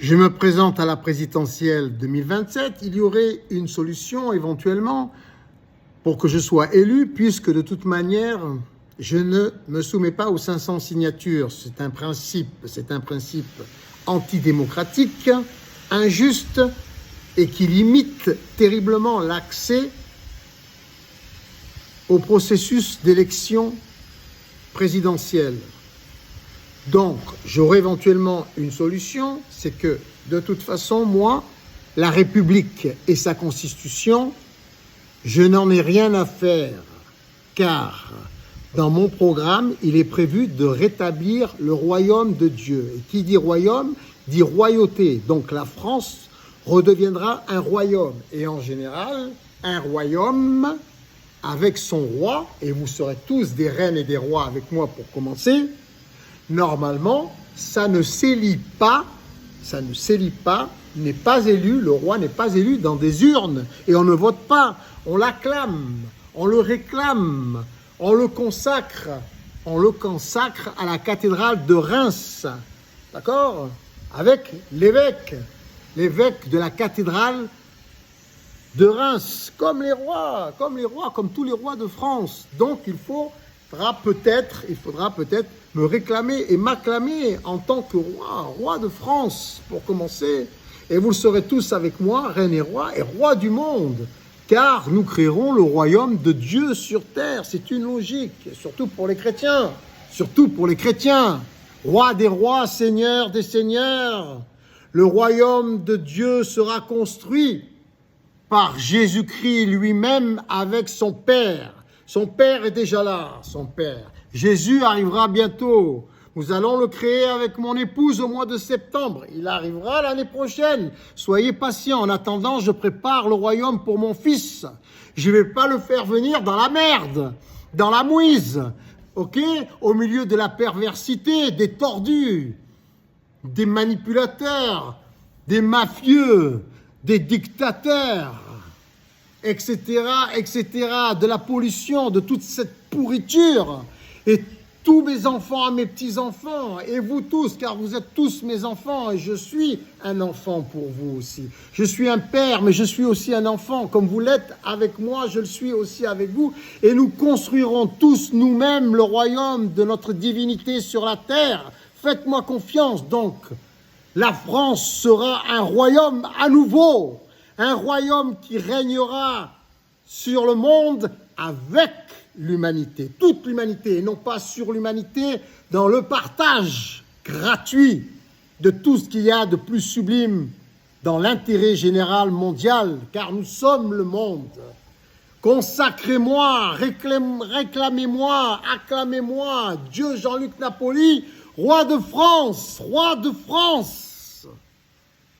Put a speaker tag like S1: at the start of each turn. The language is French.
S1: Je me présente à la présidentielle 2027. Il y aurait une solution éventuellement pour que je sois élu, puisque de toute manière, je ne me soumets pas aux 500 signatures. C'est un principe antidémocratique, injuste et qui limite terriblement l'accès au processus d'élection présidentielle. Donc, j'aurai éventuellement une solution, c'est que, de toute façon, moi, la République et sa Constitution, je n'en ai rien à faire, car dans mon programme, il est prévu de rétablir le royaume de Dieu. Et qui dit royaume, dit royauté. Donc la France redeviendra un royaume. Et en général, un royaume avec son roi, et vous serez tous des reines et des rois avec moi pour commencer. Normalement, ça ne s'élit pas, n'est pas élu, le roi n'est pas élu dans des urnes. Et on ne vote pas, on l'acclame, on le réclame, on le consacre à la cathédrale de Reims, d'accord? Avec l'évêque de la cathédrale de Reims, comme tous les rois de France. Donc il faudra peut-être me réclamer et m'acclamer en tant que roi de France, pour commencer. Et vous le serez tous avec moi, reine et roi du monde, car nous créerons le royaume de Dieu sur terre. C'est une logique, surtout pour les chrétiens. Roi des rois, seigneur des seigneurs. Le royaume de Dieu sera construit par Jésus-Christ lui-même avec son Père. Son Père est déjà là, son Père. Jésus arrivera bientôt. Nous allons le créer avec mon épouse au mois de septembre. Il arrivera l'année prochaine. Soyez patients. En attendant, je prépare le royaume pour mon fils. Je ne vais pas le faire venir dans la merde, dans la mouise, ok? Au milieu de la perversité, des tordus, des manipulateurs, des mafieux, des dictateurs, etc., de la pollution, de toute cette pourriture. Et tous mes enfants à mes petits-enfants, et vous tous, car vous êtes tous mes enfants, et je suis un enfant pour vous aussi. Je suis un père, mais je suis aussi un enfant. Comme vous l'êtes avec moi, je le suis aussi avec vous. Et nous construirons tous nous-mêmes le royaume de notre divinité sur la terre. Faites-moi confiance, donc. La France sera un royaume à nouveau. Un royaume qui régnera sur le monde avec l'humanité, toute l'humanité, et non pas sur l'humanité, dans le partage gratuit de tout ce qu'il y a de plus sublime dans l'intérêt général mondial, car nous sommes le monde. Consacrez-moi, réclamez-moi, acclamez-moi, Dieu Jean-Luc Napoli, roi de France, roi de France.